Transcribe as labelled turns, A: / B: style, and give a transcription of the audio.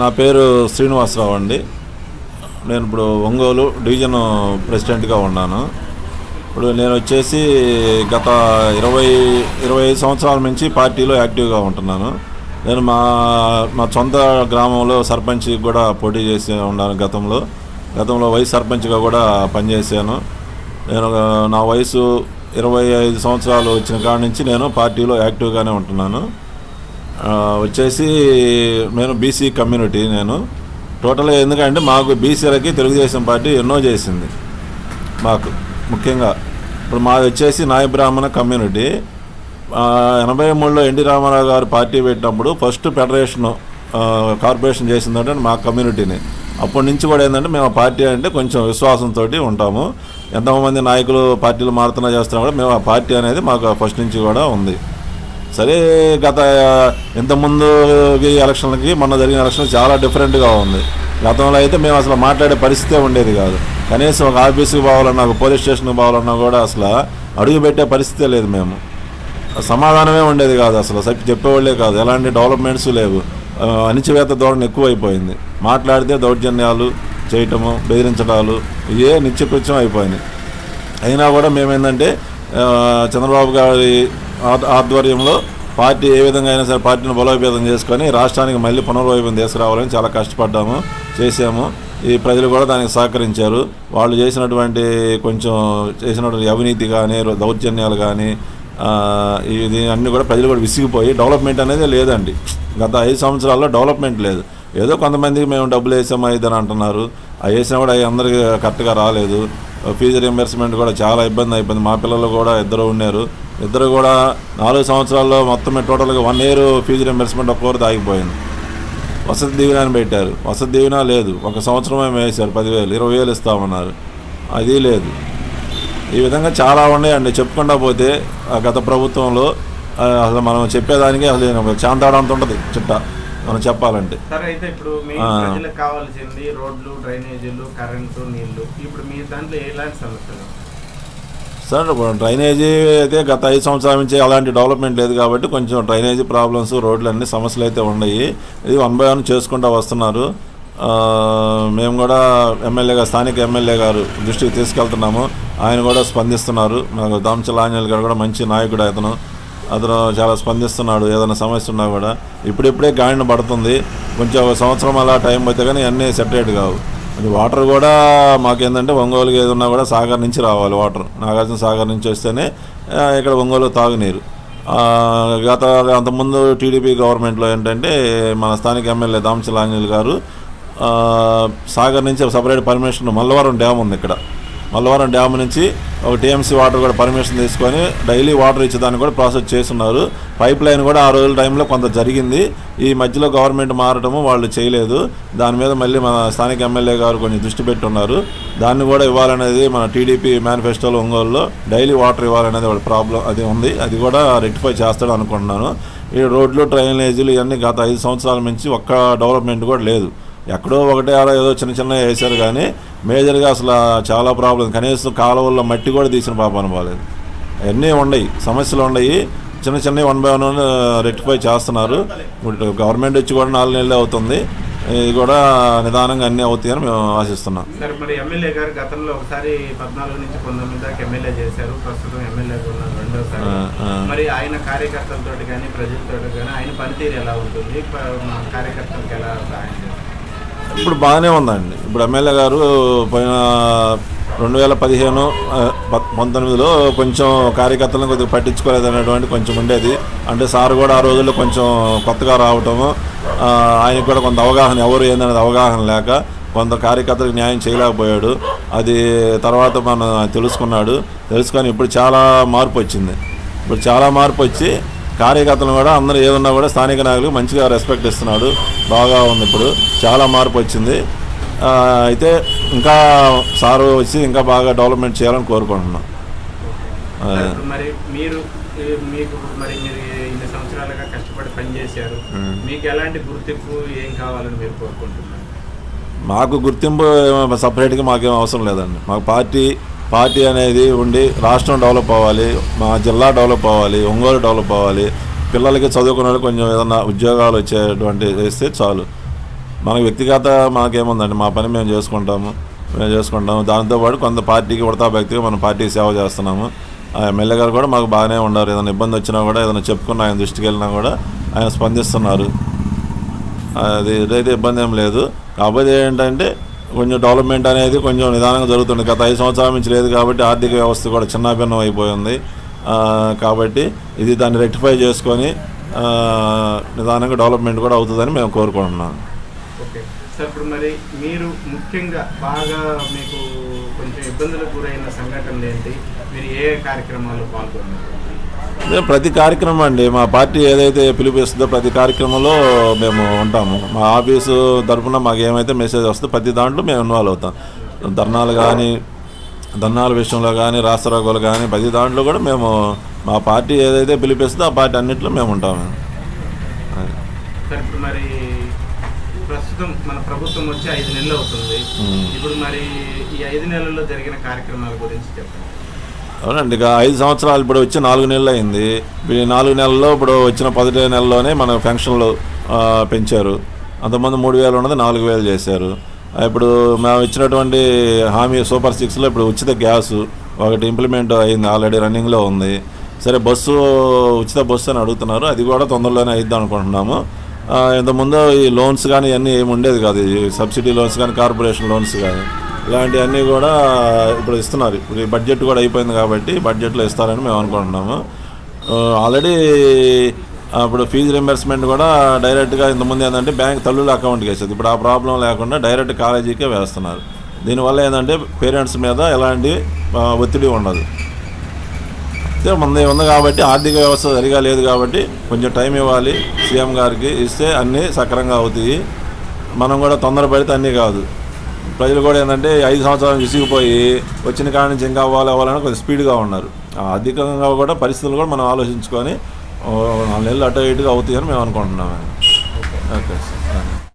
A: నా పేరు శ్రీనివాసరావు అండి. నేను ఇప్పుడు ఒంగోలు డివిజన్ ప్రెసిడెంట్గా ఉన్నాను. ఇప్పుడు నేను వచ్చేసి గత 25 సంవత్సరాల నుంచి పార్టీలో యాక్టివ్గా ఉంటున్నాను. నేను మా సొంత గ్రామంలో సర్పంచ్ కూడా పోటీ చేసి ఉన్నాను. గతంలో వైస్ సర్పంచ్గా కూడా పనిచేశాను. నా వయసు 25 సంవత్సరాలు వచ్చిన కాడ నుంచి నేను పార్టీలో యాక్టివ్గానే ఉంటున్నాను. వచ్చేసి నేను బీసీ కమ్యూనిటీ. నేను టోటల్గా ఎందుకంటే మాకు బీసీలకి తెలుగుదేశం పార్టీ ఎన్నో చేసింది. మాకు ముఖ్యంగా ఇప్పుడు మాది వచ్చేసి నాయ బ్రాహ్మణ కమ్యూనిటీ. 83లో ఎన్టీ రామారావు గారు పార్టీ పెట్టినప్పుడు ఫస్ట్ ఫెడరేషన్ కార్పొరేషన్ చేసిందంటే మా కమ్యూనిటీని. అప్పటి నుంచి కూడా ఏంటంటే మేము ఆ పార్టీ అంటే కొంచెం విశ్వాసంతో ఉంటాము. ఎంతోమంది నాయకులు పార్టీలు మారుతున్నా చేస్తున్నా కూడా మేము ఆ పార్టీ అనేది మాకు ఫస్ట్ నుంచి కూడా ఉంది. సరే, గత ఇంతకుముందు ఎలక్షన్లకి మొన్న జరిగిన ఎలక్షన్ చాలా డిఫరెంట్గా ఉంది. గతంలో అయితే మేము అసలు మాట్లాడే పరిస్థితే ఉండేది కాదు. కనీసం ఒక ఆఫీస్కి పోవాలన్నా, ఒక పోలీస్ స్టేషన్కి పోవాలన్నా కూడా అసలు అడుగు పెట్టే పరిస్థితే లేదు. మేము సమాధానమే ఉండేది కాదు, అసలు చెప్పేవాళ్ళే కాదు. ఎలాంటి డెవలప్మెంట్స్ లేవు. అణిచివేత ధోరణి ఎక్కువైపోయింది. మాట్లాడితే దౌర్జన్యాలు చేయటము, బెదిరించడాలు ఇవే నిత్యకృత్యం అయిపోయినాయి. అయినా కూడా మేమేంటంటే చంద్రబాబు గారి ఆధ్వర్యంలో పార్టీ ఏ విధంగా అయినా సరే పార్టీని బలోపేతం చేసుకొని రాష్ట్రానికి మళ్ళీ పునర్వైభవం తీసుకురావాలని చాలా కష్టపడ్డాము, చేసాము. ఈ ప్రజలు కూడా దానికి సహకరించారు. వాళ్ళు చేసినటువంటి అవినీతి కానీ, దౌర్జన్యాలు కానీ ఇది అన్నీ కూడా ప్రజలు కూడా విసిగిపోయి డెవలప్మెంట్ అనేది లేదండి. గత 5 సంవత్సరాల్లో డెవలప్మెంట్ లేదు. ఏదో కొంతమందికి మేము డబ్బులు వేసామా ఇదని అంటున్నారు. అవి వేసినా కూడా అవి అందరికీ కరెక్ట్గా రాలేదు. ఫీజు రీంబర్స్మెంట్ కూడా చాలా ఇబ్బంది అయిపోయింది. మా పిల్లలు కూడా ఇద్దరు ఉన్నారు. ఇద్దరు కూడా 4 సంవత్సరాల్లో మొత్తం టోటల్గా 1 ఇయర్ ఫీజు రీంబర్స్మెంట్ ఒక్కొక్కరిది ఆగిపోయింది. వసతి దీవెన అని పెట్టారు. వసతి దీవెన లేదు. 1 సంవత్సరమే వేశారు 10,000, 20,000 ఇస్తామన్నారు. అది లేదు. ఈ విధంగా చాలా ఉన్నాయండి. చెప్పుకుండా పోతే గత ప్రభుత్వంలో అసలు మనం చెప్పేదానికి అసలు చాంతాడంత ఉంటుంది చిట్టా మనం చెప్పాలంటే.
B: సరే, అయితే ఇప్పుడు ప్రజలకు కావాల్సింది రోడ్లు, డ్రైనేజీలు, కరెంటు, నీళ్లు. ఇప్పుడు మీ దాంట్లో ఎలాంటి సమస్యలు?
A: సార్, డ్రైనేజీ అయితే గత 5 సంవత్సరాల నుంచి అలాంటి డెవలప్మెంట్ లేదు కాబట్టి కొంచెం డ్రైనేజీ ప్రాబ్లమ్స్, రోడ్లు అన్ని సమస్యలు అయితే ఉన్నాయి. ఇది 1 by 1 చేసుకుంటూ వస్తున్నారు. మేము కూడా స్థానిక ఎమ్మెల్యే గారు దృష్టికి తీసుకెళ్తున్నాము. ఆయన కూడా స్పందిస్తున్నారు. నాకు దామచల ఆంజనేయులు గారు కూడా మంచి నాయకుడు. అతను చాలా స్పందిస్తున్నాడు. ఏదైనా సమస్య ఉన్నా కూడా ఇప్పుడిప్పుడే గాడిన పడుతుంది. కొంచెం 1 సంవత్సరం అలా టైం పోతే కానీ అన్నీ సెపరేట్ కావు. అది వాటర్ కూడా మాకేంటంటే ఒంగోలుకి ఏదన్నా కూడా సాగర్ నుంచి రావాలి. వాటర్ నాగార్జున సాగర్ నుంచి వస్తేనే ఇక్కడ ఒంగోలు తాగునీరు. అంతకుముందు టీడీపీ గవర్నమెంట్లో ఏంటంటే మన స్థానిక ఎమ్మెల్యే దామచల ఆంజనేయులు గారు సాగర్ నుంచి సపరేట్ పర్మిషన్, మల్లవరం డ్యామ్ ఉంది ఇక్కడ. మల్లవరం డ్యామ్ నుంచి ఒక టీఎంసీ వాటర్ కూడా పర్మిషన్ తీసుకొని డైలీ వాటర్ ఇచ్చేదాన్ని కూడా ప్రాసెస్ చేస్తున్నారు. పైప్ లైన్ కూడా ఆ రోజుల టైంలో కొంత జరిగింది. ఈ మధ్యలో గవర్నమెంట్ మారటము వాళ్ళు చేయలేదు. దాని మీద మళ్ళీ మన స్థానిక ఎమ్మెల్యే గారు కొంచెం దృష్టి పెట్టున్నారు. దాన్ని కూడా ఇవ్వాలనేది మన టీడీపీ మేనిఫెస్టోలో ఒంగోలులో డైలీ వాటర్ ఇవ్వాలనేది వాళ్ళ ప్రాబ్లం అది ఉంది. అది కూడా రెక్టిఫై చేస్తాడు అనుకుంటున్నాను. ఈ రోడ్లు, డ్రైనేజీలు ఇవన్నీ గత 5 సంవత్సరాల నుంచి ఒక్క డెవలప్మెంట్ కూడా లేదు. ఎక్కడో ఒకటే అలా ఏదో చిన్న వేశారు కానీ మేజర్గా అసలు చాలా ప్రాబ్లం. కనీసం కాలువల్లో మట్టి కూడా తీసిన పాపం బాలేదు. అన్నీ ఉన్నాయి, సమస్యలు ఉన్నాయి. చిన్న 1 by 1 రెక్టిఫై చేస్తున్నారు. ఇప్పుడు గవర్నమెంట్ వచ్చి కూడా 4 నెలలు అవుతుంది. ఇది కూడా నిదానంగా అన్నీ అవుతాయని మేము ఆశిస్తున్నాం.
B: సరే, మరి ఎమ్మెల్యే గారు గతంలో ఒకసారి 14 నుంచి 19 దాకా ఎమ్మెల్యే చేశారు. ప్రస్తుతం ఎమ్మెల్యేగా ఉన్నారు 2వసారి. మరి ఆయన కార్యకర్తలతో కానీ ప్రజలతో కానీ ఆయన పనితీరు ఎలా ఉంటుంది? కార్యకర్తలకు ఎలా సహాయం చేస్తారు?
A: ఇప్పుడు బాగానే ఉందండి. ఇప్పుడు ఎమ్మెల్యే గారు పోయిన 2015-19లో కొంచెం కార్యకర్తలను కొద్దిగా పట్టించుకోలేదు అనేటువంటి కొంచెం ఉండేది. అంటే సార్ కూడా ఆ రోజుల్లో కొంచెం కొత్తగా రావటము, ఆయనకు కూడా కొంత అవగాహన ఎవరు ఏందనేది అవగాహన లేక కొంత కార్యకర్తలకు న్యాయం చేయలేకపోయాడు. అది తర్వాత మనం తెలుసుకొని ఇప్పుడు చాలా మార్పు వచ్చింది. ఇప్పుడు చాలా మార్పు వచ్చి కార్యకర్తలు కూడా అందరూ ఏదన్నా కూడా స్థానిక నాయకులకు మంచిగా రెస్పెక్ట్ ఇస్తున్నాడు. బాగా ఉంది. ఇప్పుడు చాలా మార్పు వచ్చింది. అయితే ఇంకా సారు వచ్చి ఇంకా బాగా డెవలప్మెంట్ చేయాలని కోరుకుంటున్నాం.
B: మరి మీరు ఇన్ని సంవత్సరాలుగా కష్టపడి పనిచేశారు. మీకు ఎలాంటి గుర్తింపు ఏం కావాలని మీరు కోరుకుంటున్నారు?
A: మాకు గుర్తింపు సపరేట్గా మాకేం అవసరం లేదండి. మాకు పార్టీ అనేది ఉండి రాష్ట్రం డెవలప్ అవ్వాలి, మా జిల్లా డెవలప్ అవ్వాలి, ఒంగోలు డెవలప్ అవ్వాలి, పిల్లలకి చదువుకున్న వాళ్ళకి కొంచెం ఏదన్నా ఉద్యోగాలు వచ్చేటువంటి చేస్తే చాలు. మనకు వ్యక్తిగత మాకేముందండి, మా పని మేము చేసుకుంటాము. దాంతోపాటు కొంత పార్టీకి ఉడతా వ్యక్తిగా మనం పార్టీకి సేవ చేస్తున్నాము. ఆ ఎమ్మెల్యే గారు కూడా మాకు బాగానే ఉన్నారు. ఏదైనా ఇబ్బంది వచ్చినా కూడా, ఏదైనా చెప్పుకున్న ఆయన దృష్టికి వెళ్ళినా కూడా ఆయన స్పందిస్తున్నారు. అది ఇదైతే ఇబ్బంది ఏం లేదు. కాకపోతే ఏంటంటే కొంచెం డెవలప్మెంట్ అనేది కొంచెం నిదానంగా జరుగుతుంది. గత 5 సంవత్సరాల నుంచి లేదు కాబట్టి ఆర్థిక వ్యవస్థ కూడా చిన్నాభిన్నం అయిపోయింది. కాబట్టి ఇది దాన్ని రెక్టిఫై చేసుకొని నిదానంగా డెవలప్మెంట్ కూడా అవుతుందని మేము కోరుకుంటున్నాం.
B: ఓకే సార్, ఇప్పుడు మరి మీరు ముఖ్యంగా బాగా మీకు కొంచెం ఇబ్బందులకు గురైన సంఘటనలు ఏంటి? మీరు ఏ కార్యక్రమాల్లో పాల్గొన్నారు?
A: ప్రతి కార్యక్రమం అండి, మా పార్టీ ఏదైతే పిలుపుస్తుందో ప్రతి కార్యక్రమంలో మేము ఉంటాము. మా ఆఫీసు తరఫున మాకు ఏమైతే మెసేజ్ వస్తుందో ప్రతి దాంట్లో మేము ఇన్వాల్వ్ అవుతాం. ధర్నాల విషయంలో కానీ, రాష్ట్రరోగాలు కానీ, ప్రతి దాంట్లో కూడా మేము మా పార్టీ ఏదైతే పిలిపిస్తుందో ఆ పార్టీ అన్నింటిలో మేము ఉంటాము.
B: సార్, ఇప్పుడు మరి ప్రస్తుతం మన ప్రభుత్వం వచ్చి 5 నెలలు అవుతుంది. ఇప్పుడు మరి ఈ 5 నెలల్లో జరిగిన కార్యక్రమాల గురించి చెప్పండి.
A: అవునండి, ఇక 5 సంవత్సరాలు ఇప్పుడు వచ్చి 4 నెలలు అయింది. ఈ 4 నెలల్లో ఇప్పుడు వచ్చిన 10 నెలల్లోనే మన పెన్షన్లు పెంచారు. అంతకుముందు 3,000 ఉన్నది 4,000 చేశారు. ఇప్పుడు మేము ఇచ్చినటువంటి హామీ సూపర్ 6లో ఇప్పుడు ఉచిత గ్యాసు ఒకటి ఇంప్లిమెంట్ అయింది, ఆల్రెడీ రన్నింగ్లో ఉంది. సరే, ఉచిత బస్సు అని అడుగుతున్నారు, అది కూడా తొందరలోనే అయిద్దాం అనుకుంటున్నాము. ఇంతకుముందు ఈ లోన్స్ కానీ ఇవన్నీ ఏమి ఉండేది కాదు, ఈ సబ్సిడీ లోన్స్ కానీ, కార్పొరేషన్ లోన్స్ కానీ ఇలాంటివన్నీ కూడా ఇప్పుడు ఇస్తున్నారు. ఇప్పుడు ఈ బడ్జెట్ కూడా అయిపోయింది కాబట్టి బడ్జెట్లో ఇస్తారని మేము అనుకుంటున్నాము. ఆల్రెడీ ఇప్పుడు ఫీజు రింబర్స్మెంట్ కూడా డైరెక్ట్గా ఇంతకుముందు ఏంటంటే బ్యాంక్ తల్లుల అకౌంట్కి వేసేది. ఇప్పుడు ఆ ప్రాబ్లం లేకుండా డైరెక్ట్ కాలేజీకే వేస్తున్నారు. దీనివల్ల ఏంటంటే పేరెంట్స్ మీద ఎలాంటి ఒత్తిడి ఉండదు. ఉంది కాబట్టి ఆర్థిక వ్యవస్థ సరిగా లేదు కాబట్టి కొంచెం టైం ఇవ్వాలి. సీఎం గారికి ఇస్తే అన్నీ సక్రంగా అవుతాయి. మనం కూడా తొందరపడితే అన్నీ కాదు. ప్రజలు కూడా ఏంటంటే 5 సంవత్సరాలు విసిగిపోయి వచ్చిన కాడి నుంచి ఇంకా అవ్వాలని కొంచెం స్పీడ్గా ఉన్నారు. అధికంగా కూడా పరిస్థితులు కూడా మనం ఆలోచించుకొని 4 నెలలు అటు ఇటుగా అవుతాయని మేము అనుకుంటున్నాము. Okay sir.